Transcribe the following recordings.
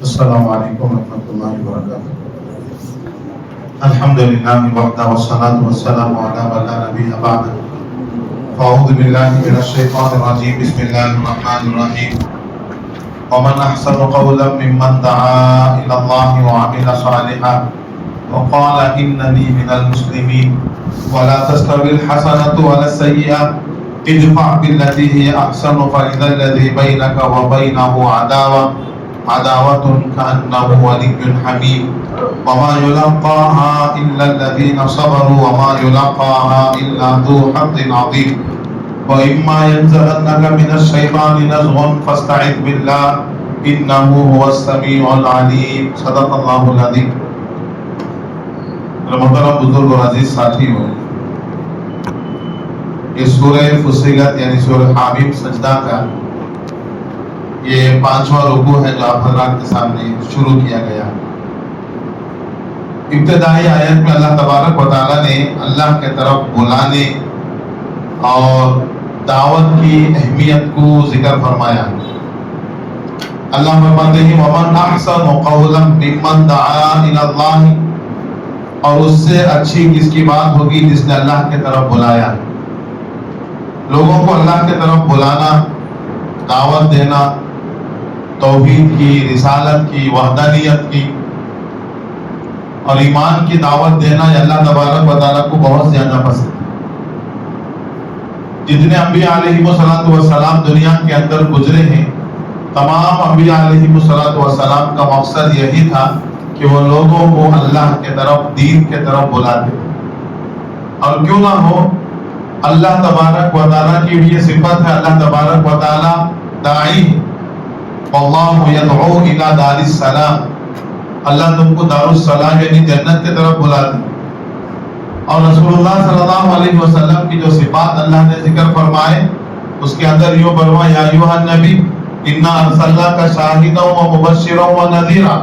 السلام علیکم ورحمۃ اللہ وبرکاتہ۔ الحمد للہ وحدہ والصلاۃ والسلام علی من لا نبی بعد۔ اعوذ باللہ من الشیطان الرجیم، بسم اللہ الرحمن الرحیم۔ ومن احسن قولا ممن دعا الی اللہ وعمل صالحا وقال اننی من المسلمین ولا تستوی الحسنۃ ولا السیئۃ ادفع بالتي هي احسن فاذا الذي بينك وبينه عداوة كأنه ولي حميم وما يلقاها إلا الذين صبروا وما يلقاها إلا ذو حظ عظيم وإما ينزغنك من الشيطان نزغ فاستعذ بالله إنه هو السميع العليم۔ صدق اللہ العظیم۔ محترم بزرگ اور عزیز ساتھیو، یہ سورہ فصلت یعنی سورہ حامیم سجدہ کا یہ 5واں رکوع ہے جو آپ حضرات کے سامنے شروع کیا گیا۔ ابتدائی آیت میں اللہ تبارک و تعالیٰ نے اللہ کے طرف بلانے اور دعوت کی اہمیت کو ذکر فرمایا۔ اللہ فرماتے ہیں وَمَنْ أَحْسَنُ قَوْلًا مِّمَّنْ دَعَا إِلَى اللَّهِ، اور اس سے اچھی کس کی بات ہوگی جس نے اللہ کے طرف بلایا۔ لوگوں کو اللہ کے طرف بلانا، دعوت دینا، توحید کی، رسالت کی، وحدانیت کی اور ایمان کی دعوت دینا یہ اللہ تبارک و تعالیٰ کو بہت زیادہ پسند ہے۔ جتنے انبیاء علیہ السلام دنیا کے اندر گزرے ہیں، تمام انبیاء علیہ السلام کا مقصد یہی تھا کہ وہ لوگوں کو اللہ کے طرف، دین کے طرف بلاتے، اور کیوں نہ ہو اللہ تبارک و تعالیٰ کی بھی یہ صفت ہے، اللہ تبارک و تعالیٰ داعی ہے۔ اللہ یدعو الی دار السلام، اللہ تم کو دار السلام یعنی جنت کی طرف بلاتے۔ اور رسول اللہ صلی اللہ علیہ وسلم کی جو صفات اللہ نے ذکر فرمائے اس کے اندر یوں فرمایا یا ایھا النبی انا ارسلناک شاہدا ومبشرا ونذیرا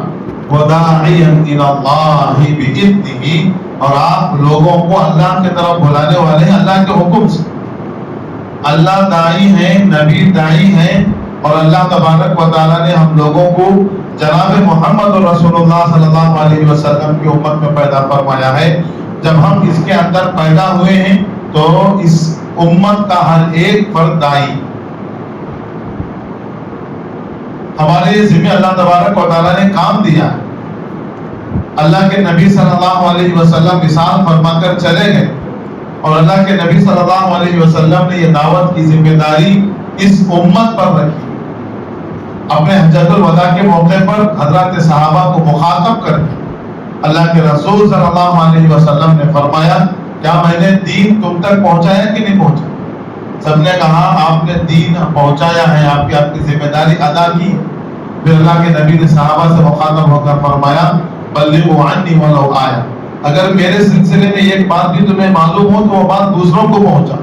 وداعیا الی اللہ باذنہ، اور آپ لوگوں کو اللہ کی طرف بلانے والے ہیں اللہ کے حکم سے۔ اللہ داعی ہیں، نبی داعی ہیں، اور اللہ تبارک و تعالیٰ نے ہم لوگوں کو جناب محمد رسول اللہ صلی اللہ علیہ وسلم کی امت میں پیدا فرمایا ہے۔ جب ہم اس کے اندر پیدا ہوئے ہیں تو اس امت کا ہر ایک فرد داعی، ہمارے ذمہ اللہ تبارک و تعالیٰ نے کام دیا ہے۔ اللہ کے نبی صلی اللہ علیہ وسلم مثال فرما کر چلے گئے، اور اللہ کے نبی صلی اللہ علیہ وسلم نے یہ دعوت کی ذمہ داری اس امت پر رکھی۔ اپنے حجۃ الوداع کے موقع پر حضرات صحابہ کو مخاطب کر کے اللہ کے رسول صلی اللہ علیہ وسلم نے فرمایا کیا میں نے دین تم تک پہنچایا کہ نہیں پہنچایا؟ سب نے کہا آپ نے دین پہنچایا ہے، آپ کی ذمہ داری ادا کی۔ پھر اللہ کے نبی نے صحابہ سے مخاطب ہو کر فرمایا بلغوا عنی ولو آیہ، اگر میرے سلسلے میں ایک بات بھی تمہیں معلوم ہو تو وہ بات دوسروں کو پہنچا۔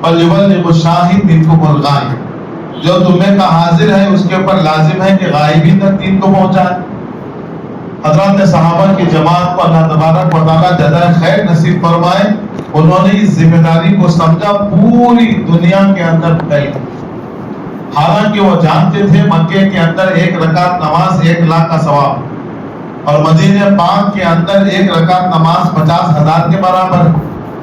فلیبلغ الشاہد منکم الغائب، جو تمہیں کا حاضر ہے اس کے اوپر لازم ہے کہ غائبین تک دین کو پہنچائے۔ حضرات صحابہ کی جماعت کو اللہ تبارک و تعالیٰ جزائے خیر نصیب فرمائے، انہوں نے اس ذمہ داری کو سمجھا، پوری دنیا کے اندر پھیل۔ حالانکہ وہ جانتے تھے مکے کے اندر 1 رکعت نماز 1 لاکھ کا ثواب، اور مدینہ پاک کے اندر 1 رکعت نماز 50,000 کے برابر ہے،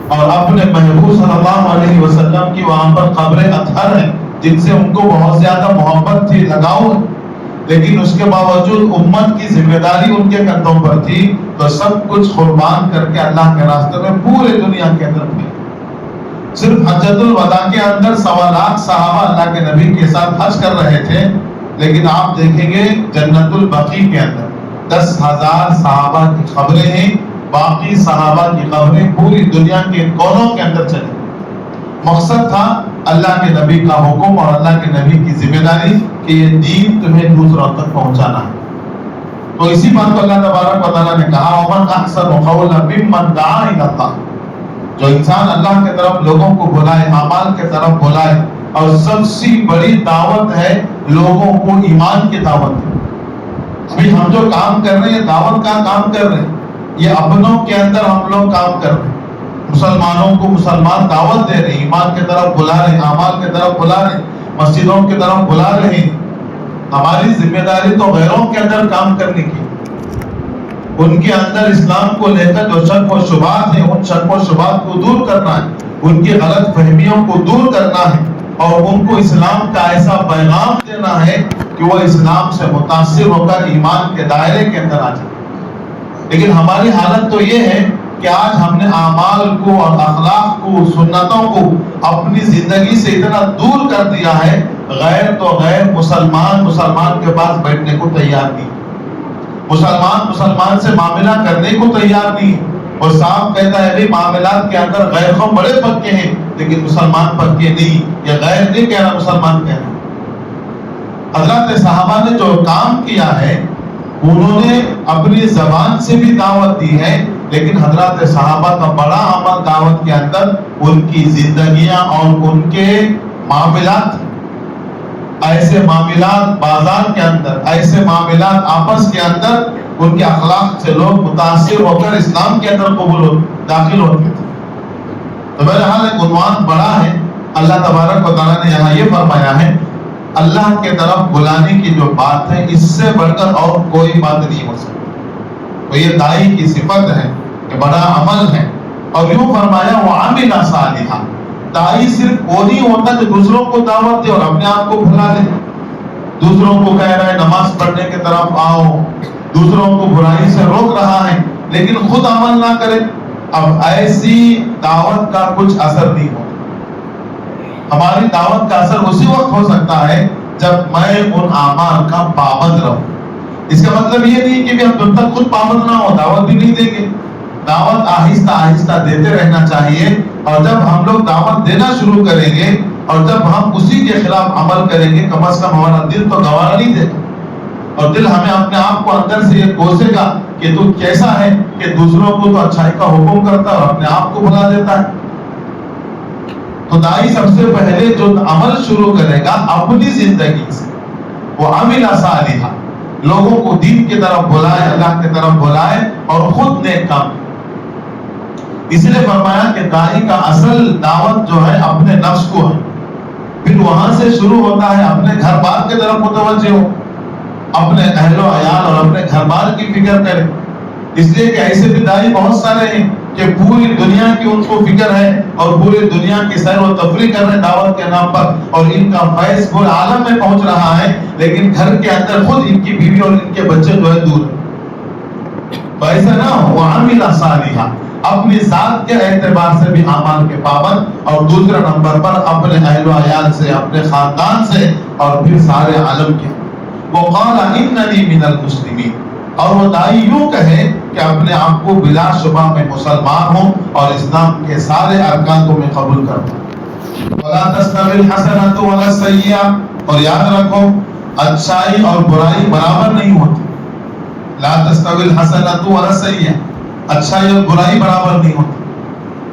اور اپنے محبوب صلی اللہ علیہ وسلم کی وہاں پر قبر اطہر ہے جن سے ان کو بہت زیادہ محبت تھی، لگاؤ، لیکن اس کے باوجود امت کی ذمہ داری ان کے کندھوں پر تھی، تو سب کچھ قربان کر کے اللہ کے راستے میں پورے دنیا کے اندر تھے۔ صرف حجۃ الوداع کے اندر 1.25 لاکھ صحابہ اللہ کے نبی کے ساتھ حج کر رہے تھے، لیکن آپ دیکھیں گے جنت البقیع کے اندر 10,000 صحابہ کی قبریں ہیں، باقی صحابہ کی قبریں پوری دنیا کے کونوں کے اندر چلی۔ مقصد تھا اللہ کے نبی کا حکم اور اللہ کے نبی کی ذمہ داری کہ یہ دین تمہیں دوسروں تک پہنچانا ہے۔ تو اسی بات کو اللہ تبارک و تعالیٰ نے کہا وَمَنْ أَحْسَنُ قَوْلًا مِّمَّنْ دَعَا إِلَى اللَّهِ، جو انسان اللہ کے طرف لوگوں کو بلائے، اعمال کے طرف بلائے، اور سب سے بڑی دعوت ہے لوگوں کو ایمان کی دعوت ہے۔ ابھی ہم جو کام کر رہے ہیں دعوت کا کام کر رہے ہیں، یہ اپنوں کے اندر ہم لوگ کام کر رہے ہیں، مسلمانوں کو مسلمان دعوت دے رہے ہیں، ایمان کی طرف بلا رہے ہیں، اعمال کی طرف بلا رہے ہیں، مسجدوں کی طرف بلا رہے ہیں۔ ہماری ذمہ داری تو غیروں کے اندر کام کرنے کی، ان کے اندر اسلام کو لے کر جو شک و شبہات ہیں ان شک و شبہات کو دور کرنا ہے، ان کی غلط فہمیوں کو دور کرنا ہے اور ان کو اسلام کا ایسا پیغام دینا ہے کہ وہ اسلام سے متاثر ہو کر ایمان کے دائرے کے اندر آ جائے۔ لیکن ہماری حالت تو یہ ہے کہ آج ہم نے اعمال کو اور اخلاق کو، سنتوں کو اپنی زندگی سے اتنا دور کر دیا ہے، غیر تو غیر مسلمان کے پاس بیٹھنے کو تیار نہیں، مسلمان سے معاملہ کرنے کو تیار نہیں، اور صاحب کہتا ہے معاملات کے اندر غیر قوم بڑے پکے ہیں لیکن مسلمان پکے نہیں، یا غیر نہیں کہہ رہا، مسلمان کہہ رہا۔ حضرات صحابہ نے جو کام کیا ہے انہوں نے اپنی زبان سے بھی دعوت دی ہے، لیکن حضرات صحابہ کا بڑا عمل دعوت کے اندر ان کی زندگیاں اور ان کے معاملات، ایسے معاملات بازار کے اندر، ایسے معاملات آپس کے اندر، ان کے اخلاق سے لوگ متاثر ہو کر اسلام کے اندر داخل ہوتے تھے۔ تو بہرحال ایک عنوان بڑا ہے، اللہ تبارک و تعالیٰ نے یہاں یہ فرمایا ہے اللہ کے طرف بلانے کی جو بات ہے اس سے بڑھ کر اور کوئی بات نہیں ہو سکتی۔ تو یہ داعی کی صفت ہے کہ بڑا عمل ہے، اور یوں فرمایا وعمل صالحا، داعی صرف وہ نہیں ہوتا جو دوسروں کو دعوت دے اور اپنے آپ کو بھلا دے، دوسروں کو کہہ رہا ہے نماز پڑھنے کی طرف آؤ، دوسروں کو برائی سے روک رہا ہے لیکن خود عمل نہ کرے، اب ایسی دعوت کا کچھ اثر نہیں ہوتا۔ ہماری دعوت کا اثر اسی وقت ہو سکتا ہے جب میں ان اعمال کا پابند رہوں۔ اس کا مطلب یہ نہیں کہ ہم جب تک خود پابند نہ ہو دعوت بھی نہیں دیں گے، دعوت آہستہ آہستہ دیتے رہنا چاہیے، اور جب ہم لوگ دعوت دینا شروع کریں گے اور جب ہم اسی کے خلاف عمل کریں گے، کم از کم ہمارا دل تو گوارا نہیں دے گا، اور دل ہمیں اپنے آپ کو اندر سے یہ کوسے گا کہ تو کیسا ہے کہ دوسروں کو تو اچھائی کا حکم کرتا ہے اور اپنے آپ کو بھلا دیتا ہے۔ تو داعی سب سے پہلے جو عمل شروع کرے گا اپنی زندگی سے، وہ عمل صالحا، لوگوں کو دین کی طرف بلائے، اللہ کی طرف بلائے اور خود نیک کام۔ اس لیے فرمایا کہ داعی کا اصل دعوت جو ہے اپنے نفس کو ہے، پھر وہاں سے شروع ہوتا ہے اپنے گھر بار کی طرف متوجہ ہو، اپنے اہل و عیال اور اپنے گھر بار کی فکر کرے۔ اس لیے کہ ایسے بھی داعی بہت سارے ہیں کہ پوری دنیا کی ان کو فکر ہے اور پوری دنیا کی سیر و تفریح کر رہے دعوت کے نام پر، اور ان کا فیض پورے عالم میں پہنچ رہا ہے، لیکن گھر کے اندر خود ان کی بیوی اور ان کے بچے جو ہے دور ہیں۔ تو ایسا نہ ہو، وعمل صالحا، اپنی ذات کے اعتبار سے بھی اعمال کے پابند، اور دوسرے نمبر پر اپنے اہل و عیال سے، اپنے خاندان سے، اور پھر سارے عالم کے۔ وقال اننی من المسلمین، اور وہ داعی یوں کہے کہ اپنے آپ کو بلا شبہ میں مسلمان ہوں اور اسلام کے سارے ارکان کو میں قبول کرتا ہوں۔ ولا تستوی الحسنۃ ولا السیئۃ، اور یاد رکھو اچھائی اور برائی برابر نہیں ہوتی۔ لا تستوی الحسنۃ ولا السیئۃ، اچھائی اور برائی برابر نہیں ہوتی۔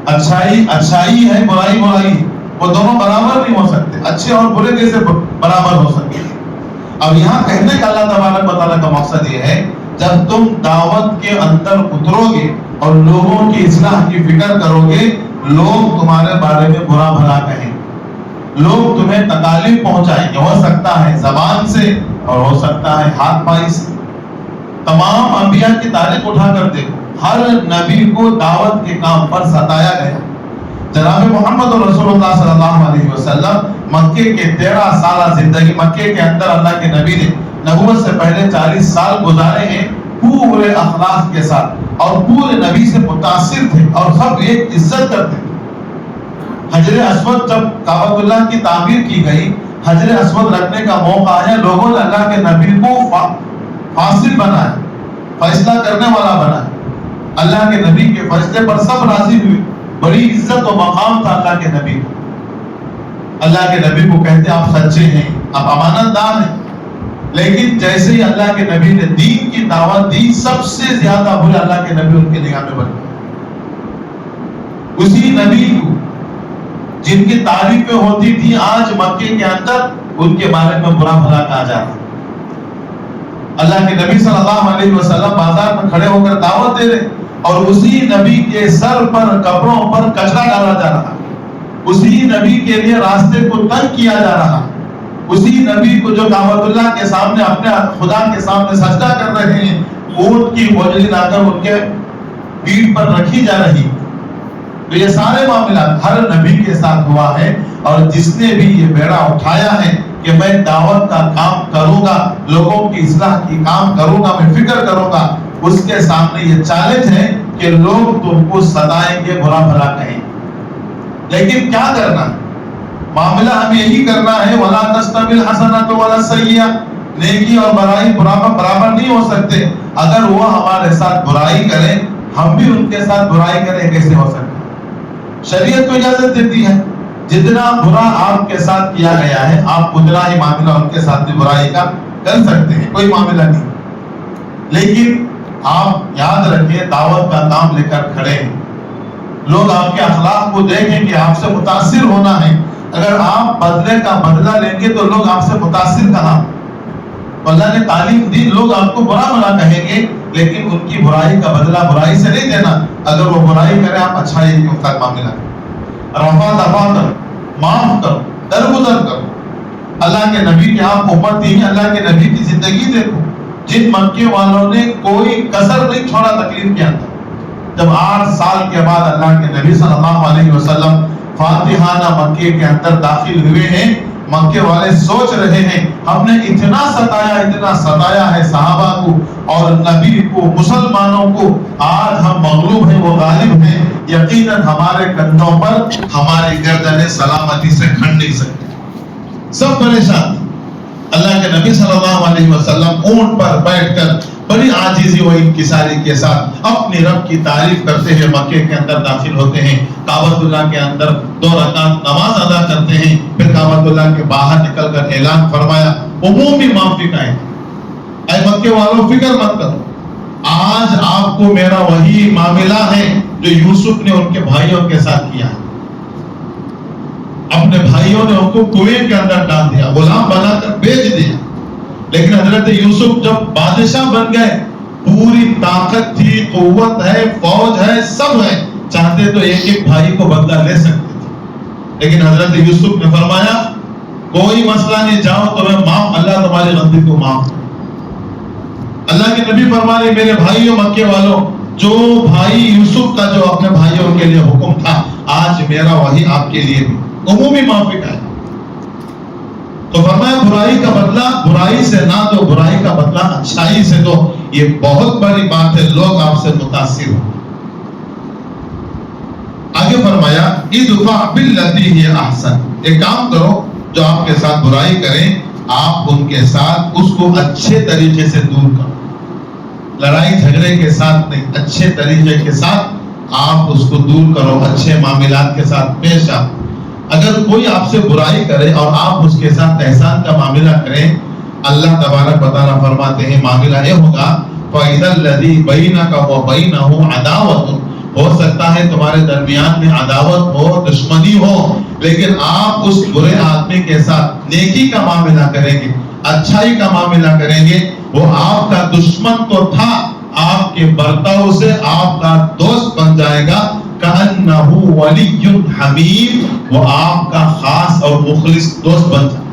اچھائی اچھائی ہے، برائی برائی ہے، وہ دونوں برابر نہیں ہو سکتے۔ اچھے اور برے کیسے برابر ہو سکتے ہیں؟ اب یہاں کہنے کا اللہ تبارک و تعالیٰ کا مقصد یہ ہے جب تم دعوت کے اندر اترو گے اور لوگوں کی اصلاح کی فکر کرو گے، لوگ تمہارے بارے میں برا بھلا کہیں، لوگ تمہیں تکالیف پہنچائیں گے، ہو سکتا ہے زبان سے اور ہو سکتا ہے ہاتھ پائی سے۔ تمام انبیاء کی تاریخ اٹھا کر دیکھو، ہر نبی کو دعوت کے کام پر ستایا گیا۔ جناب محمد رسول اللہ صلی اللہ علیہ وسلم مکے کے 13 سالہ زندگی، مکے کے اندر اللہ کے نبی نے نبوت سے پہلے 40 سال گزارے ہیں پورے اخلاق کے ساتھ، اور پورے نبی سے متاثر تھے اور سب ایک عزت کرتے تھے۔ حجر اسود جب کعبۃ اللہ کی تعمیر کی گئی، حجر اسود رکھنے کا موقع آیا، لوگوں نے اللہ کے نبی کو فاصل بنایا، فیصلہ کرنے والا بنایا۔ اللہ کے نبی کے فیصلے پر سب راضی ہوئے، بڑی عزت و مقام تھا اللہ کے نبی کو۔ اللہ کے نبی کو کہتے آپ سچے ہیں، آپ امانت دار ہیں، لیکن جیسے ہی اللہ کے نبی نے دین کی دعوت دی، سب سے زیادہ برے اللہ کے نبی ان کے نگاہ میں بن گئے۔ اسی نبی کو جن کی تعریفیں ہوتی تھی، آج مکے کے اندر ان کے بارے میں برا بھلا کہا جا رہا۔ اللہ کے نبی صلی اللہ علیہ وسلم بازار میں کھڑے ہو کر دعوت دے رہے، اور اسی نبی کے سر پر، کپڑوں پر کچرا ڈالا جا رہا، اسی نبی کے لیے راستے کو تنگ کیا جا رہا، اسی نبی کو جو کعبۃ اللہ کے سامنے اپنے خدا کے سامنے سجدہ کر رہے ہیں، اونٹ کی بوجھلی لا کر ان کے پیٹھ پر رکھی جا رہی۔ تو یہ سارے معاملات ہر نبی کے ساتھ ہوا ہے، اور جس نے بھی یہ بیڑا اٹھایا ہے کہ میں دعوت کا کام کروں گا، لوگوں کی اصلاح کی کام کروں گا، میں فکر کروں گا، اس کے سامنے یہ چیلنج ہے کہ لوگ تم کو ستائیں گے، برا بھلا کہیں، لیکن کیا کرنا؟ معاملہ ہمیں یہی کرنا ہے، وَلَا تَسْتَوِي الْحَسَنَةُ وَلَا السَّيِّئَةُ، نیکی اور برائی برابر نہیں ہو سکتے۔ اگر وہ ہمارے ساتھ برائی کریں، ہم بھی ان کے ساتھ برائی کریں، کیسے ہو سکتا؟ شریعت کو اجازت دیتی ہے، جتنا برا آپ کے ساتھ کیا گیا ہے، آپ اتنا ہی معاملہ ان کے ساتھ بھی برائی کا کر سکتے ہیں، کوئی معاملہ نہیں۔ لیکن آپ یاد رکھیں، دعوت کا کام لے کر کھڑے ہیں، لوگ آپ کے اخلاق کو دیکھیں کہ آپ سے متاثر ہونا ہے۔ اگر آپ بدلے کا بدلہ لیں گے تو لوگ آپ سے متاثر کہاں؟ اللہ نے تعلیم دی، لوگ آپ کو برا بھلا کہیں گے، لیکن ان کی برائی کا بدلہ برائی سے نہیں دینا۔ اگر وہ برائی کرے، آپ اچھائی کے ساتھ معاملہ کرو، رفع دفع کرو، معاف کرو، درگزر کرو۔ اللہ کے نبی کے آپ امتی ہیں، اللہ کے نبی کی زندگی دیکھو، جن مکے والوں نے کوئی کسر نہیں چھوڑا تکلیف کے اندر۔ جب 8 سال کے بعد اللہ کے نبی صلی اللہ علیہ وسلم فاتحانہ مکے کے اندر داخل ہوئے ہیں، مکے والے سوچ رہے ہیں ہم نے اتنا ستایا ہے صحابہ کو اور نبی کو، مسلمانوں کو، آج ہم مغلوب ہیں، وہ غالب ہیں، یقیناً ہمارے کندھوں پر ہماری گردنیں سلامتی سے کھڑ نہیں سکتی۔ سب پریشان۔ اللہ کے نبی صلی اللہ علیہ وسلم اونٹ پر بیٹھ کر بڑی عاجزی و انکساری کے ساتھ اپنی رب کی تعریف کرتے ہوئے مکے کے اندر داخل ہوتے ہیں، کعبۃ اللہ کے اندر 2 رکعت نماز ادا کرتے ہیں، پھر کعبۃ اللہ کے باہر نکل کر اعلان فرمایا، عمومی معافی کا ہے، اے مکے والوں فکر مت کرو، آج آپ کو میرا وہی معاملہ ہے جو یوسف نے ان کے بھائیوں کے ساتھ کیا ہے۔ اپنے بھائیوں نے ان کو کنویں کے اندر ڈال دیا، غلام بنا کر بیچ دیا، لیکن حضرت یوسف جب بادشاہ بن گئے، پوری طاقت تھی، قوت ہے، فوج ہے، سب ہے، چاہتے تو ایک ایک بھائی کو بدلہ لے سکتے تھے، لیکن حضرت یوسف نے فرمایا کوئی مسئلہ نہیں، جاؤ تمہیں معاف، اللہ تمہاری غلطی کو معاف کرے۔ اللہ کے نبی فرمانے، میرے بھائیوں مکے والوں، جو بھائی یوسف کا جو اپنے بھائیوں کے لیے حکم تھا، آج میرا وہی آپ کے لیے بھی عمومی معافی کا ہے۔ تو فرمایا برائی کا بدلہ برائی سے نہ دو، برائی کا بدلہ اچھائی سے دو، یہ بہت بڑی بات ہے، لوگ آپ سے متاثر ہوں۔ آگے فرمایا ادفع باللتی ہی احسن، ایک کام کرو، جو آپ کے ساتھ برائی کریں آپ ان کے ساتھ اس کو اچھے طریقے سے دور کرو، لڑائی جھگڑے کے ساتھ نہیں، اچھے طریقے کے ساتھ آپ اس کو دور کرو، اچھے معاملات کے ساتھ پیش آؤ۔ اگر کوئی آپ سے برائی کرے اور آپ اس کے ساتھ احسان کا معاملہ کریں، اللہ تبارک و تعالیٰ فرماتے ہیں معاملہ یہ ہوگا فَإِذَا الَّذِي بَيْنَكَ وَبَيْنَهُ عَدَاوَةٌ، ہو سکتا ہے تمہارے درمیان میں عداوت ہو، دشمنی ہو، لیکن آپ اس برے آدمی کے ساتھ نیکی کا معاملہ کریں گے، اچھائی کا معاملہ کریں گے، وہ آپ کا دشمن تو تھا، آپ کے برتاؤ سے آپ کا دوست بن جائے گا، کَأَنَّهُ وَلِيٌّ حَمِيمٌ، وہ آپ کا خاص اور مخلص دوست بن جائے گا،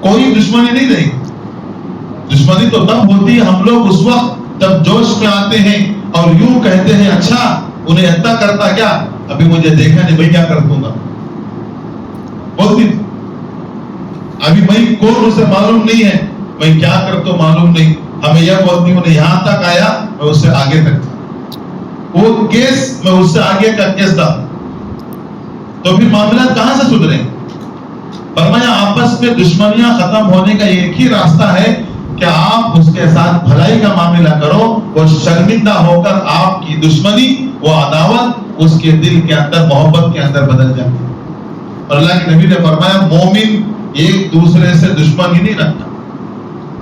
کوئی دشمنی نہیں رہی۔ دشمنی تو تب ہوتی ہے ہم لوگ اس وقت جب جوش میں آتے ہیں اور یوں کہتے ہیں اچھا انہیں اتنا کرتا کیا، ابھی مجھے دیکھا نہیں، میں کیا کر دوں گا، بولتی ابھی میں کون اسے معلوم نہیں ہے، میں کیا کرتا ہوں معلوم نہیں، ہمیں یہ بولتی ہوں یہاں تک آیا میں اس سے آگے تک، وہ کیس میں اس سے آگے کا کیس تھا، تو پھر معاملات کہاں سے سدھریں؟ فرمایا آپس میں دشمنیاں ختم ہونے کا ایک ہی راستہ ہے کہ آپ اس کے ساتھ بھلائی کا معاملہ کرو، وہ شرمندہ ہو کر آپ کی دشمنی، وہ عداوت اس کے دل کے اندر محبت کے اندر بدل جائے۔ اور اللہ کے نبی نے فرمایا مومن ایک دوسرے سے دشمنی نہیں رکھتا،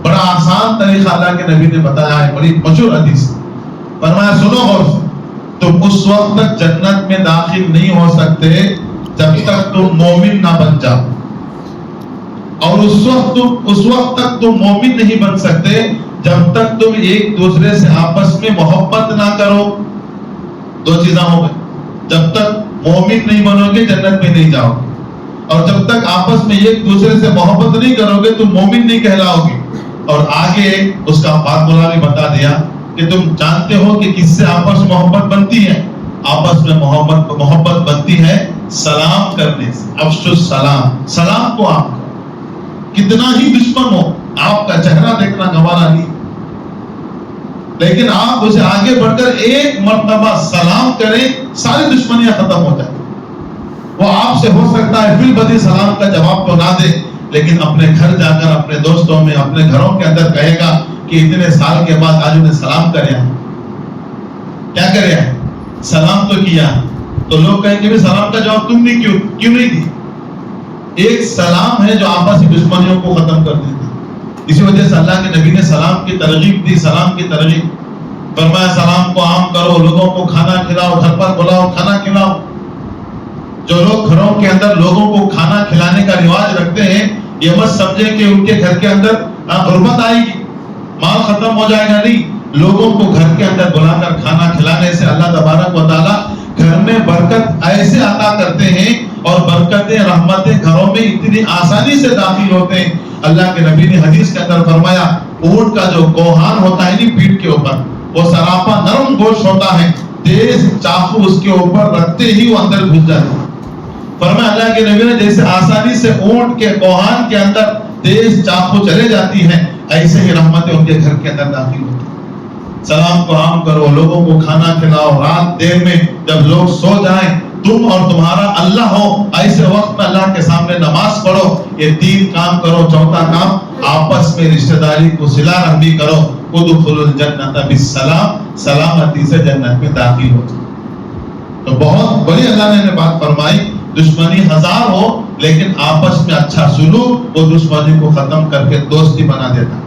بڑا آسان طریقہ اللہ کے نبی نے بتایا ہے، بڑی مشہور حدیث، فرمایا سنو غور سے، تم اس وقت تک جنت میں داخل نہیں ہو سکتے جب تک تم مومن نہ بن جاؤ، اور اس وقت تک تم مومن نہیں بن سکتے جب تک تم ایک دوسرے سے آپس میں محبت نہ کرو۔ دو چیزاں ہو گئی، جب تک مومن نہیں بنو گے جنت میں نہیں جاؤ، اور جب تک آپس میں ایک دوسرے سے محبت نہیں کرو گے تم مومن نہیں کہلاؤ گے. اور آگے اس کا فارمولا بھی بتا دیا کہ تم جانتے ہو کہ کس سے آپس میں محبت بنتی ہے. آپس میں محبت بنتی ہے سلام کرنے سے. افشوا السلام, سلام کو آپ کتنا ہی دشمن ہو, آپ کا چہرہ دیکھنا گوارا نہیں, لیکن آپ اسے آگے بڑھ کر ایک مرتبہ سلام کریں, ساری دشمنیاں ختم ہو جائیں. وہ آپ سے ہو سکتا ہے فی البدی سلام کا جواب تو نہ دے, لیکن اپنے گھر جا کر اپنے دوستوں میں اپنے گھروں کے اندر کہے گا کہ اتنے سال کے بعد آج انہیں سلام کریا. کیا کریا ہے؟ سلام تو کیا. تو لوگ کہیں کہ سلام کا جواب تم نے کیوں نہیں دی؟ ایک سلام ہے جو آپسی دشمنیوں کو ختم کر دیتا. اسی وجہ سے اللہ کے نبی نے سلام کی ترغیب دی. سلام کی ترغیب فرمایا سلام کو عام کرو, لوگوں کو کھانا کھلاؤ, گھر پر بلاؤ, کھانا کھلاؤ. جو لوگ گھروں کے اندر لوگوں کو کھانا کھلانے کا رواج رکھتے ہیں, یہ مت سمجھیں کہ ان کے گھر کے اندر غربت آئے گی, مال ختم ہو جائے گا. نہیں, لوگوں کو گھر کے اندر بلا کر کھانا کھلانے سے اللہ تبارک و تعالیٰ گھر میں برکت ایسے عطا کرتے ہیں, اور برکتیں رحمتیں گھروں میں اتنی آسانی سے داخل ہوتے ہیں. اللہ کے نبی نے حدیث کے اندر فرمایا اونٹ کا جو کوہان ہوتا ہے نہیں پیٹھ کے اوپر, وہ سراپا نرم گوشت ہوتا ہے, تیز چاقو اس کے اوپر رکھتے ہی وہ اندر گھس جاتا ہے. فرمایا اللہ کے نبی نے جیسے آسانی سے اونٹ کے کوہان کے اندر تیز چاقو چلے جاتی ہیں, ایسے ہی رحمتیں ان کے گھر کے اندر داخل ہوتی ہیں. سلام کو عام کرو, لوگوں کو کھانا کھلاؤ. رات دیر میں جب لوگ سو جائیں, تم اور تمہارا اللہ ہو, ایسے وقت میں اللہ کے سامنے نماز پڑھو. یہ 3 کام کرو. چوتھا کام, آپس میں رشتہ داری کو صلہ رحمی کرو. ادخلوا الجنۃ بالسلام, سلامتی سے جنت میں داخل ہو جاؤ. تو بہت بڑی اللہ نے بات فرمائی. دشمنی 1000 ہو لیکن آپس میں اچھا سلوک وہ دشمنی کو ختم کر کے دوستی بنا دیتا.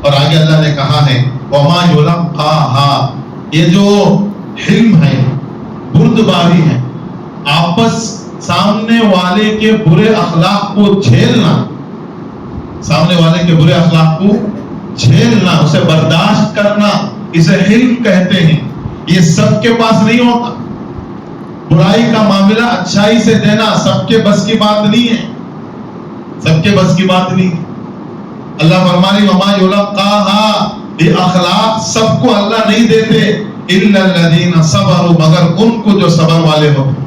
اور آگے اللہ نے کہا ہے وما یلقاها, یہ جو حلم ہے, بردباری ہے, آپس سامنے والے کے برے اخلاق کو جھیلنا, سامنے والے کے برے اخلاق کو جھیلنا, اسے برداشت کرنا, اسے حلم کہتے ہیں. یہ سب کے پاس نہیں ہوتا. برائی کا معاملہ اچھائی سے دینا سب کے بس کی بات نہیں ہے, سب کے بس کی بات نہیں ہے. اللہ فرمانی وما یلقاها, یہ اخلاق سب کو اللہ نہیں دیتے, الا الذین صبروا, مگر ان کو جو صبر والے ہوتے.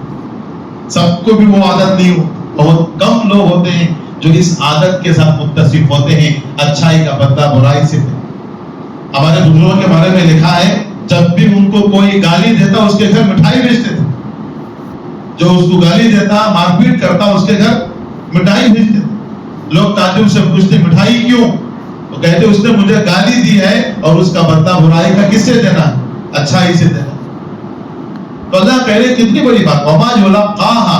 سب کو بھی وہ عادت نہیں ہو, بہت کم لوگ ہوتے ہیں جو اس عادت کے ساتھ متصف ہوتے ہیں, اچھائی کا بدلہ برائی سے دے. ہمارے بزرگوں کے بارے میں لکھا ہے جب بھی ان کو کوئی گالی دیتا اس کے گھر مٹھائی بھیجتے تھے. جو اس کو گالی دیتا, مار پیٹ کرتا, اس کے گھر مٹھائی بھیجتے تھے. لوگ تعجب سے پوچھتے مٹھائی کیوں؟ وہ کہتے اس نے مجھے گالی دی ہے اور اس کا بدلہ برائی کا کس سے دینا ہے؟ اچھائی سے دینا. تو اللہ کہہ رہے کتنی بڑی بات, وما یلقاها,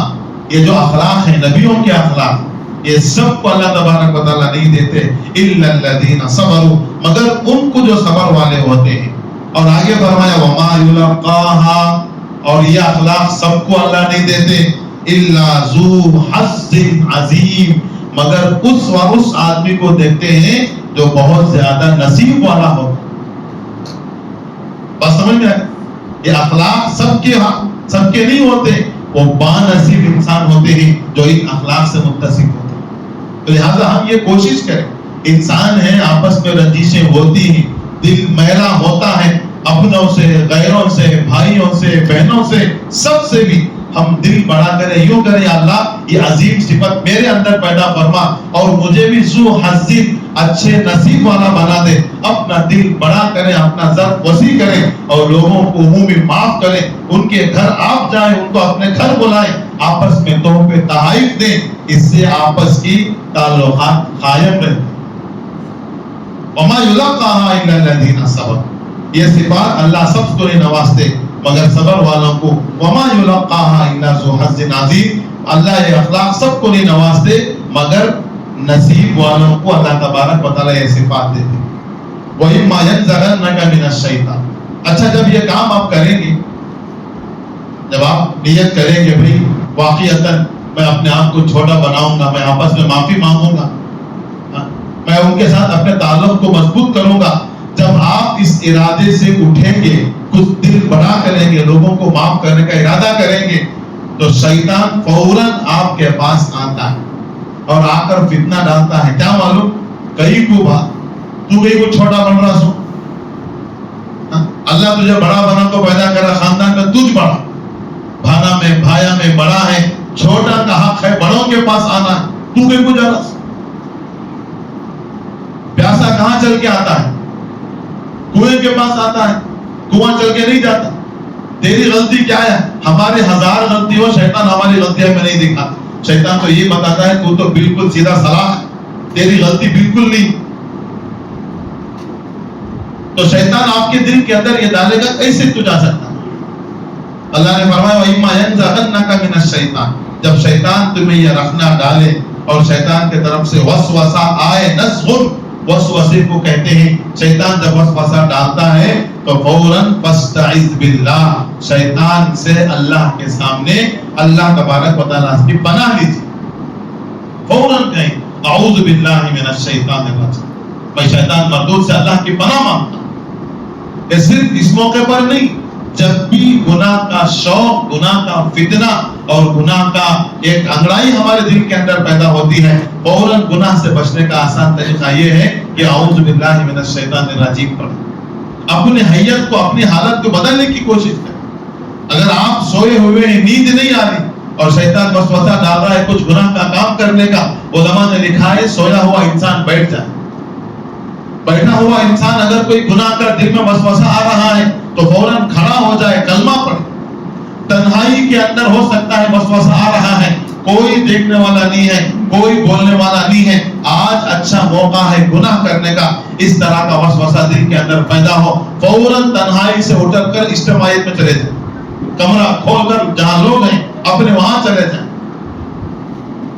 یہ جو اخلاق ہیں نبیوں کے اخلاق, یہ سب کو اللہ تبارک و تعالیٰ نہیں دیتے, الا الذین صبروا, مگر ان کو جو صبر والے ہوتے ہیں. اور آگے فرمایا وما یلقاها, اور یہ اخلاق سب کو اللہ نہیں دیتے, الا ذو حظ عظیم, مگر اس آدمی کو دیتے ہیں جو بہت زیادہ نصیب والا ہو. بس سمجھ میں آئے, یہ اخلاق سب کے نہیں ہوتے, وہ بانصیب انسان ہوتے ہیں جو ان اخلاق سے متصف ہوتے ہیں. تو لہٰذا ہم یہ کوشش کریں, انسان ہیں آپس میں رنجشیں ہوتی ہیں, دل میلا ہوتا ہے, اپنوں سے, غیروں سے, بھائیوں سے, بہنوں سے, سب سے بھی ہم دل بڑا کریں, یوں کریں یا اللہ یہ عظیم صفت میرے اندر پیدا فرما اور مجھے بھی ذو حظ, اچھے نصیب والا بنا دے. اپنا دل بڑا کریں, اپنا ظرف وسیع کریں, اور لوگوں کو عمومی معاف کریں. ان کے گھر آپ جائیں, ان کو اپنے گھر بلائیں, آپس میں تحفے تحائف دیں, اس سے آپس کی تعلقات قائم رہیں. وما یلقاها الا الذین صبروا, یہ صفات اللہ سب کو نہیں نوازتے مگر صبر والوں کو. وما یلقاها الا ذو حظ عظیم, اللہ یہ اخلاق سب کو نہیں نوازتے مگر نصیب والوں کو اللہ تبارک و تعالیٰ یہ صفات دیتے. وَإِمَّا يَنزَغَنَّكَ مِنَ الشَّيْطَانِ, اچھا جب یہ کام آپ کریں گے, جب آپ نیت کریں گے بھئی واقعتاً میں اپنے آپ کو چھوٹا بناؤں گا, میں آپس میں معافی مانگوں گا, میں ان کے ساتھ اپنے تعلق کو مضبوط کروں گا, جب آپ اس ارادے سے اٹھیں گے, کچھ دل بڑا کریں گے, لوگوں کو معاف کرنے کا ارادہ کریں گے, تو شیطان فوراً آپ کے پاس آتا ہے اور آ کر فتنہ ڈالتا ہے. کیا معلوم کہیں کو بات تو کہیں کو چھوٹا بن رہا سو. اللہ تجھے بڑا بنا کو پیدا کرا, خاندان میں تجھ بڑا, بھانا میں بھایا میں بڑا ہے, چھوٹا کا حق ہے بڑوں کے پاس آنا ہے, تو کہیں کو جا رہا. پیاسا کہاں چل کے آتا ہے؟ کنویں کے پاس آتا ہے, کنواں چل کے نہیں جاتا. تیری غلطی کیا ہے؟ ہماری 1000 غلطی ہو, شیطان ہماری غلطیاں میں نہیں دکھا. شیطان تو یہ بتاتا ہے تو بالکل سیدھا سراخ ہے, تیری غلطی بالکل نہیں. تو شیطان آپ کے دل کے اندر یہ ڈالے گا, کیسے تو جا سکتا؟ اللہ نے فرمایا وَإِمَّا يَنزَغَنَّكَ مِنَ الشَّيْطَانِ, جب شیطان تمہیں یہ رکھنا ڈالے اور شیطان کی طرف سے وسوسہ آئے, نزغ وسوسے کو کہتے ہیں. شیطان جب وسوسہ ڈالتا ہے تو فوراً فاستعذ باللہ, شیطان سے اللہ کے سامنے اللہ تبارک و تعالیٰ کی پناہ لیجیے. فوراً کہیں اعوذ باللہ من الشیطان الرجیم, میں شیطان مردود سے اللہ کی پناہ مانگتا ہوں. یہ صرف اس موقع پر نہیں, جب بھی گناہ کا شوق, گناہ کا فتنہ اور گناہ کا ایک انگڑائی ہمارے دل کے اندر پیدا ہوتی ہے, فوراً گناہ سے بچنے کا آسان طریقہ یہ ہے کہ اعوذ باللہ من الشیطان الرجیم پڑھیں. اپنی حیت کو, اپنی حالت کو بدلنے کی کوشش کریں. اگر آپ سوئے ہوئے ہیں, نیند نہیں آ رہی اور شیطان وسوسہ ڈال رہا ہے کچھ گناہ کا کام کرنے کا, علماء نے لکھا ہے سویا ہوا انسان بیٹھ جائے. بیٹھا ہوا انسان اگر کوئی گناہ کا دل میں وسوسہ آ رہا ہے تو فوراً کھڑا ہو جائے, کلمہ پڑھے. تنہائی کے اندر ہو سکتا ہے وسوسہ آ رہا ہے, کوئی دیکھنے والا نہیں ہے, کوئی بولنے والا نہیں ہے, آج اچھا موقع ہے گناہ کرنے کا. اس طرح کا وسوسہ دل کے اندر پیدا ہو, فوراً تنہائی سے اٹھ کر اجتماعیت میں چلے جائیں, کمرہ کھول کر جہاں لوگ ہیں اپنے وہاں چلے جائیں.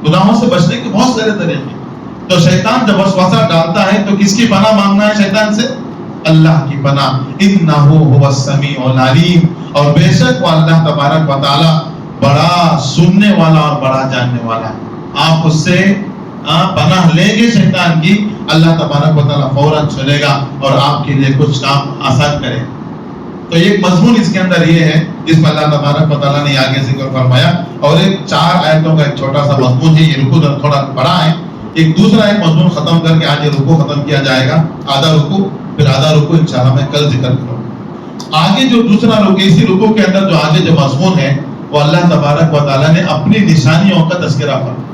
گناہوں سے بچنے کے بہت سارے طریقے. تو شیطان جب وسوسہ ڈالتا ہے تو کس کی پناہ مانگنا ہے شیطان سے؟ اللہ کی پناہ. انہ هو السمیع العلیم, اور بے شک وہ اللہ تبارک و تعالی بڑا سننے والا اور بڑا جاننے والا ہے. آپ اس سے پناہ لیں گے شیطان کی, اللہ تبارک و تعالی فوراً سنے گا اور آپ کے لیے کچھ کام آسان کرے. تو ایک مضمون اس کے اندر یہ ہے جس میں اللہ تبارک و تعالیٰ نے آگے ذکر فرمایا, اور ایک 4 آیتوں کا ایک چھوٹا سا مضمون ہے. یہ رکوع تھوڑا بڑا ہے, ایک دوسرا ایک مضمون ختم کر کے آج یہ رکوع ختم کیا جائے گا. آدھا رکوع, پھر آدھا رکوع انشاءاللہ میں کل ذکر کروں. آگے جو دوسرا رکوع, اسی رکوع کے اندر جو آگے جو مضمون ہے وہ اللہ تبارک و تعالیٰ نے اپنی نشانیوں کا تذکرہ فرمایا.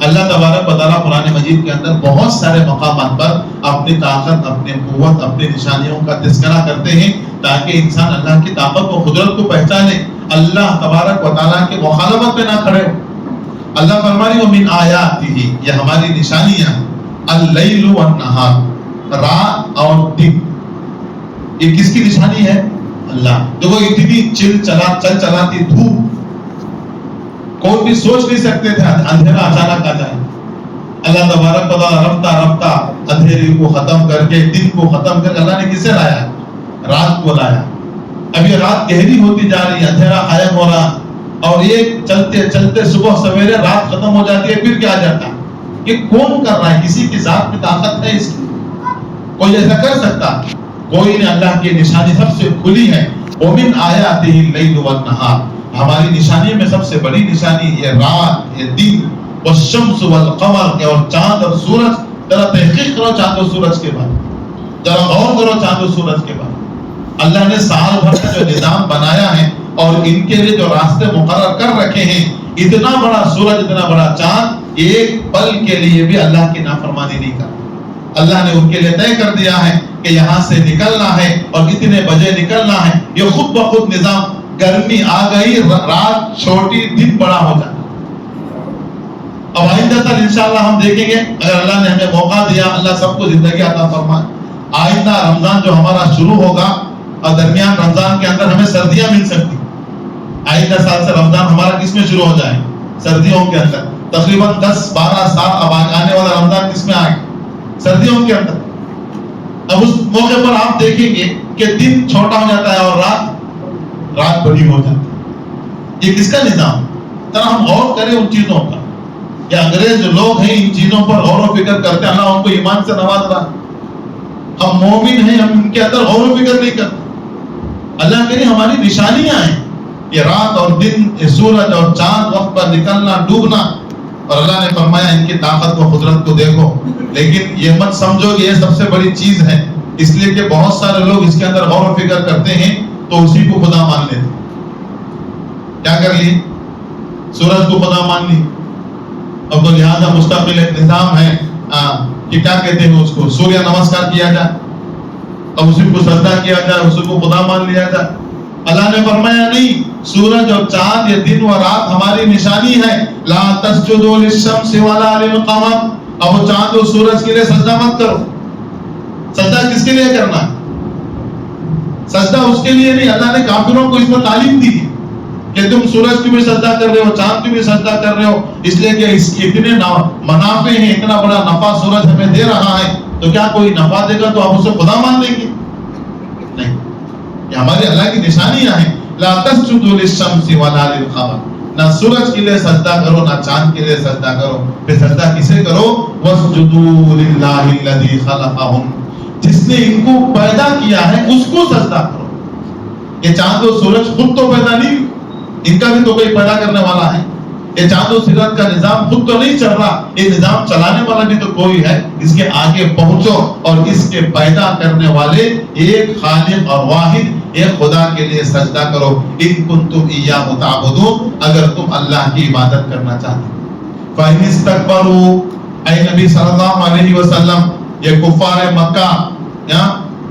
اللہ تبارک و تعالیٰ قرآن مجید کے اندر بہت سارے مقامات پر اپنی طاقت, اپنی قوت, اپنی نشانیوں کا تذکرہ کرتے ہیں تاکہ انسان اللہ کی طاقت و قدرت کو پہچانے, اللہ تبارک و تعالیٰ کے مخالفت میں نہ کھڑے ہو. اللہ فرمائی ومن آیاتہ, یہ ہماری نشانیاں, اللیل والنہار, رات اور دن. یہ کس کی نشانی ہے؟ اللہ. دیکھو اتنی چل چلاتی دھوپ, کوئی بھی سوچ نہیں سکتے تھے اندھیرا اچانک آ جائے. اللہ تبارک و تعالیٰ رفتہ رفتہ اندھیرے کو ختم کر کے, دن کو ختم کر کے اللہ نے کسے لایا؟ رات کو لایا. اب یہ رات گہری ہوتی جا رہی ہے, اندھیرا قائم ہو رہا, اور یہ چلتے چلتے صبح سویرے رات ختم ہو جاتی ہے, پھر کیا جاتا ہے؟ یہ کون کر رہا ہے؟ کسی کی ذات میں طاقت ہے اس کی؟ کوئی ایسا کر سکتا؟ کوئی نہیں. اللہ کی نشانی سب سے کھلی ہے. ومن آیاتہ اللیل والنہار, ہماری نشانی میں سب سے بڑی نشانی یہ رات, یہ دن, والشمس والقمر, اور چاند اور سورج. ذرا تحقیق کرو چاند اور سورج کے بارے, ذرا غور کرو چاند اور سورج کے بارے. اللہ نے سال بھر کا جو نظام بنایا ہے اور ان کے لیے جو راستے مقرر کر رکھے ہیں, اتنا بڑا سورج, اتنا بڑا چاند, ایک پل کے لیے بھی اللہ کی نافرمانی نہیں کرتا. اللہ نے ان کے لیے طے کر دیا ہے کہ یہاں سے نکلنا ہے اور اتنے بجے نکلنا ہے. یہ خود بخود نظام, گرمی آ گئی, رات چھوٹی, دن بڑا ہو جاتا. اب آئندہ تک انشاءاللہ ہم دیکھیں گے, اگر اللہ نے ہمیں موقع دیا, اللہ سب کو زندگی عطا فرمائے, آئندہ رمضان جو ہمارا شروع ہوگا اور درمیان رمضان کے اندر ہمیں سردیاں مل سکتی. آئندہ سال سے رمضان ہمارا کس میں شروع ہو جائے؟ سردیوں کے اندر. تقریباً 10-12 سال اب آنے والا رمضان کس میں آئے؟ سردیوں کے اندر. اب اس موقع پر آپ دیکھیں گے کہ دن چھوٹا ہو جاتا ہے اور رات بڑی ہو جاتی ہے. یہ کس کا نظام؟ ذرا ہم غور کریں ان چیزوں پر. یہ انگریز جو لوگ ہیں ان چیزوں پر غور و فکر کرتے ہیں, اللہ ان کو ایمان سے نواز رہا. ہم مومن ہیں, ہم ان کے اندر غور و فکر نہیں کرتے. اللہ کے لیے ہماری نشانیاں ہیں, یہ رات اور دن، یہ سورج اور چاند وقت پر نکلنا ڈوبنا، اور اللہ نے فرمایا ان کی طاقت و قدرت کو دیکھو، لیکن یہ مت سمجھو کہ یہ سب سے بڑی چیز ہے، اس لیے کہ بہت سارے لوگ اس کے اندر غور و فکر کرتے ہیں تو اسی کو خدا مان لیتے. کیا کر لی؟ سورج کو خدا مان لی. اب تو لہٰذا مستقل ایک نظام ہے کہ کیا کہتے ہیں اس کو، سوریہ نمسکار کیا جائے، اب اسی کو سجدہ کیا جائے، اسی کو خدا مان لیا جائے. اللہ نے فرمایا نہیں، سورج اور چاند یہ دن و رات ہماری نشانی ہے. لا تسجدوا للشمس ولا للقمر. اب وہ چاند اور سورج کے لیے سجدہ مت کرو. سجدہ کس کے لیے کرنا ہے؟ سجدہ اس کے لیے نہیں. اللہ نے کافروں کو اس میں تعلیم دی کہ تم سورج کی بھی سجدہ کر رہے ہو، چاند کی بھی سجدہ کر رہے ہو، اس لیے کہ اس اتنے منافع ہیں، اتنا بڑا نفع سورج ہمیں دے رہا ہے، تو کیا کوئی نفع دے گا تو آپ اسے خدا مان لیں گے؟ نہیں. یہ ہماری اللہ کی نشانیاں ہیں. لا تسجدوا للشمس ولا للقمر. نہ سورج کے لیے سجدہ کرو، نہ چاند کے لیے سجدہ کرو. پھر سجدہ کسے کرو؟ واسجدوا للہ الذی خلقہم. جس نے ان کو پیدا کیا ہے اس کو سجدہ کرو. یہ چاند و سورج خود تو پیدا نہیں، ان کا بھی تو کوئی پیدا کرنے والا ہے. یہ چاند و سورج کا نظام خود تو نہیں چل رہا، یہ نظام چلانے والا بھی تو کوئی ہے. اس کے آگے پہنچو اور اس کے پیدا کرنے والے ایک خالق اور واحد ایک خدا کے لیے سجدہ کرو. ان کنتم ایاہ تعبدون. اگر تم اللہ کی عبادت کرنا چاہتے ہو. فإن استكبروا. اے نبی صلی اللہ علیہ وسلم، یہ کفار مکہ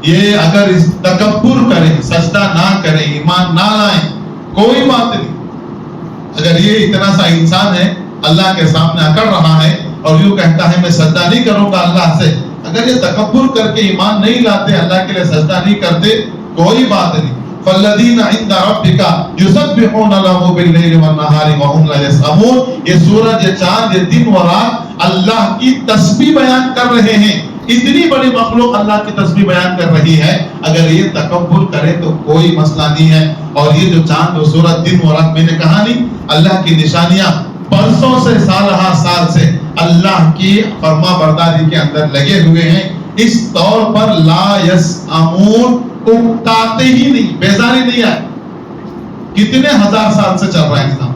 یہ اگر تکبر کریں، سجدہ نہ کریں، ایمان نہ لائیں، کوئی بات نہیں. اگر یہ اتنا سا انسان ہے اللہ کے سامنے اکڑ رہا ہے اور یوں کہتا ہے میں سجدہ نہیں کروں گا اللہ سے، اگر یہ تکبر کر کے ایمان نہیں لاتے، اللہ کے لیے سجدہ نہیں کرتے، کوئی بات نہیں. فالذین عند ربک یسبحون لہ باللیل والنہار وهم لا یسأمون. یہ سورج، یہ چاند، یہ دن و رات اللہ کی تسبیح بیان کر رہے ہیں. اتنی بڑی مخلوق اللہ کی تسبیح بیان کر رہی ہے، اگر یہ تکبر کرے تو کوئی مسئلہ نہیں ہے. اور یہ جو چاند و سورج دن و رات، میں نے کہا نہیں اللہ کی نشانیاں برسوں سے، سالہ سال سے اللہ کی فرما برداری کے اندر لگے ہوئے ہیں. اس طور پر لا یسأمون، اکتاتے ہی نہیں، بیزاری نہیں آئے. کتنے ہزار سال سے چل رہا ہے نظام.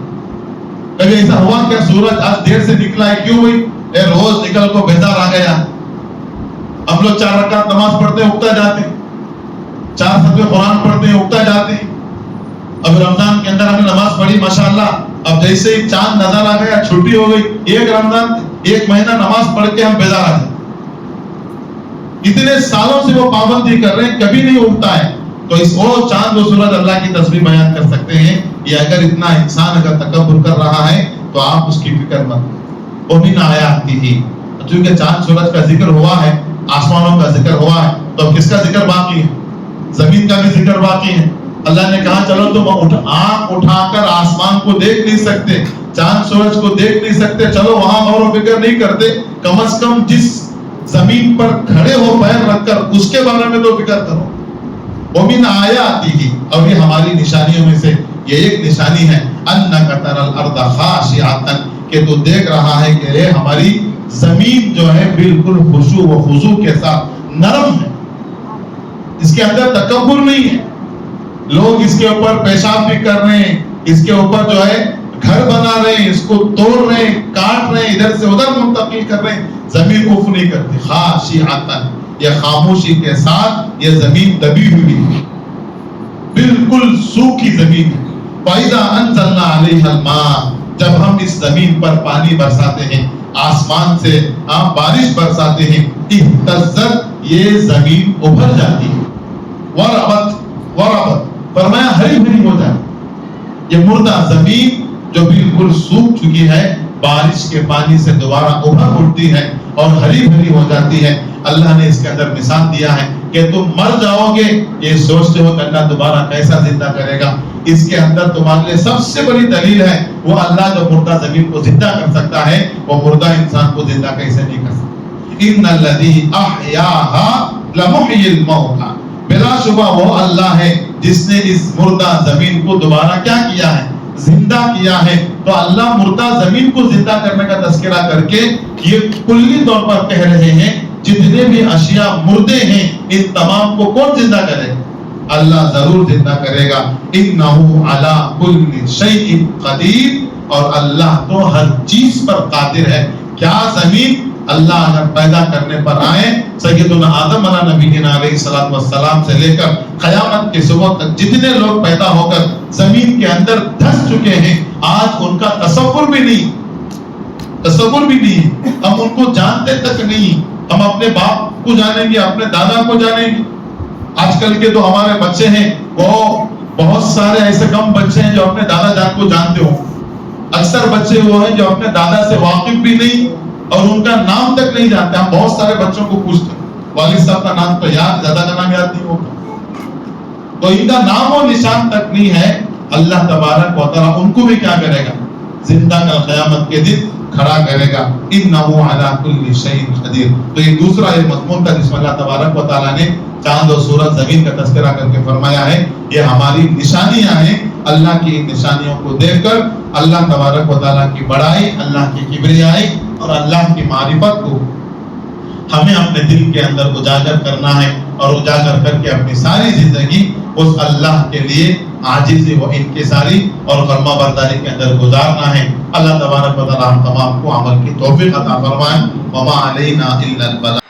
کبھی ایسا ہوا کہ سورج آج دیر سے نکلا ہے، کیوں ہوئی؟ روز نکل کو بیزار آ گیا. ہم لوگ 4 رکعت نماز پڑھتے ہیں، اکتا جاتے ہیں، 4 ختم قرآن پڑھتے ہیں، اکتا جاتے ہیں. اب رمضان کے اندر ہم نے نماز پڑھی ماشاءاللہ، اب جیسے ہی چاند نظر آ گیا، چھٹی ہو گئی، ایک رمضان، ایک مہینہ نماز پڑھ کے ہم بیدار آ جائیں. اتنے سالوں سے وہ پابندی کر رہے ہیں، کبھی نہیں اٹھتا ہے. تو اس وہ چاند و سورج اللہ کی تسبیح بیان کر سکتے ہیں. یہ اگر اتنا انسان اگر تکبر کر رہا ہے تو آپ اس کی فکر مت. وہ بھی نہ آیا آتی ہی، چونکہ چاند سورج کا ذکر ہوا ہے، آسمانوں کا ذکر ہوا ہے، تو کس کا ذکر باقی ہے؟ زمین کا بھی ذکر باقی ہے. اللہ نے کہا چلو تم آنکھ اٹھا کر آسمان کو دیکھ نہیں سکتے، چاند سورج کو دیکھ نہیں سکتے، چلو وہاں غور و فکر نہیں کرتے، کم از کم جس زمین پر کھڑے ہو پیر رکھ کر اس کے بارے میں تو فکر کرو. وَمِنْ آیَاتِهِ. اور یہ ہماری نشانیوں میں سے یہ ایک نشانی ہے، أَنَّكَ تَرَى الْأَرْضَ خَاشِعَةً، کہ تو دیکھ رہا ہے کہ یہ ہماری زمین جو ہے بالکل خشوع و خضوع کے ساتھ نرم ہے، اس کے اندر تکبر نہیں ہے. لوگ اس کے اوپر پیشاب بھی کر رہے ہیں، اس کے اوپر جو ہے گھر بنا رہے ہیں، اس کو توڑ رہے ہیں، کاٹ رہے ہیں، ادھر سے ادھر منتقل کر رہے ہیں، زمین اف نہیں کرتی. خاشعۃ، یہ خاموشی کے ساتھ یہ زمین دبی ہوئی ہے، بالکل سوکھی زمین ہے. فَإِذَا أَنزَلْنَا عَلَيْهَا الْمَاءَ، جب ہم اس زمین پر پانی برساتے ہیں، آسمان سے بارش برساتے ہیں، اہتزت، یہ زمین ابھر جاتی ہے. وربت، فرمایا ہری بھری ہو جاتی. یہ مردہ زمین جو بالکل سوکھ چکی ہے، بارش کے پانی سے دوبارہ ابھر اٹھتی ہے اور ہری بھری ہو جاتی ہے. اللہ نے اس کے اندر مثال دیا ہے کہ تم مر جاؤ گے، یہ سوچتے ہو کہ اللہ دوبارہ کیسا زندہ کرے گا. اس کے اندر تمہارے لیے سب سے بڑی دلیل ہے، وہ اللہ جو مردہ زمین کو زندہ کر سکتا ہے، وہ مردہ انسان کو زندہ کیسے نہیں کر سکتا. ان الذی احیاها لمحیی الموتى، بلا شبہ وہ اللہ ہے جس نے اس مردہ زمین کو دوبارہ کیا کیا ہے؟ زندہ کیا ہے. تو اللہ مردہ زمین کو زندہ کرنے کا تذکرہ کر کے یہ کلی طور پر کہہ رہے ہیں جتنے بھی اشیاء مردے ہیں ان تمام کو کون زندہ کرے؟ اللہ ضرور زندہ کرے گا. انہو علی کل شیء قدیر، اور اللہ تو ہر چیز پر قادر ہے. کیا زمین اللہ اگر پیدا کرنے پر آئے، سیدنا آدم علیہ نبینا علیہ الصلوۃ والسلام سے لے کر قیامت کے صبح تک جتنے لوگ پیدا ہو کر زمین کے اندر دھس چکے ہیں، آج ان کا تصور بھی نہیں، ہم ان کو جانتے تک نہیں. ہم اپنے باپ کو جانیں گے، اپنے دادا کو جانیں گے. آج کل کے جو ہمارے بچے ہیں وہ بہت سارے ایسے کم بچے ہیں جو اپنے دادا جان کو جانتے ہوں. اکثر بچے وہ ہیں جو اپنے دادا سے واقف بھی نہیں اور ان کا نام تک نہیں جانتے. ہم بہت سارے بچوں کو پوچھتے ہیں والد صاحب کا نام تو یاد، دادا کا نام یاد نہیں ہوگا، تو ان کا نام و نشان تک نہیں ہے. اللہ تبارک و تعالیٰ ان کو بھی کیا کرے گا؟ زندہ کل قیامت کے دن کھڑا کرے گا. انہو علی کل شیء قدیر. تو یہ دوسرا یہ مضمون کا جس میں اللہ تبارک و تعالیٰ نے چاند اور سورج زمین کا تذکرہ کر کے فرمایا ہے یہ ہماری نشانیاں ہیں. اللہ کی ان نشانیوں کو دیکھ کر اللہ تبارک و تعالیٰ کی بڑائی، اللہ کی کبریائی اور اللہ کی معرفت کو ہمیں اپنے دل کے اندر اجاگر کرنا ہے، اور اجاگر کر کے اپنی ساری زندگی اس اللہ کے لیے عاجزی و انکساری اور فرما برداری کے اندر گزارنا ہے. اللہ تبارک و تعالیٰ ہم تمام کو عمل کی توفیق عطا فرمائے. وما علینا الا البلاغ.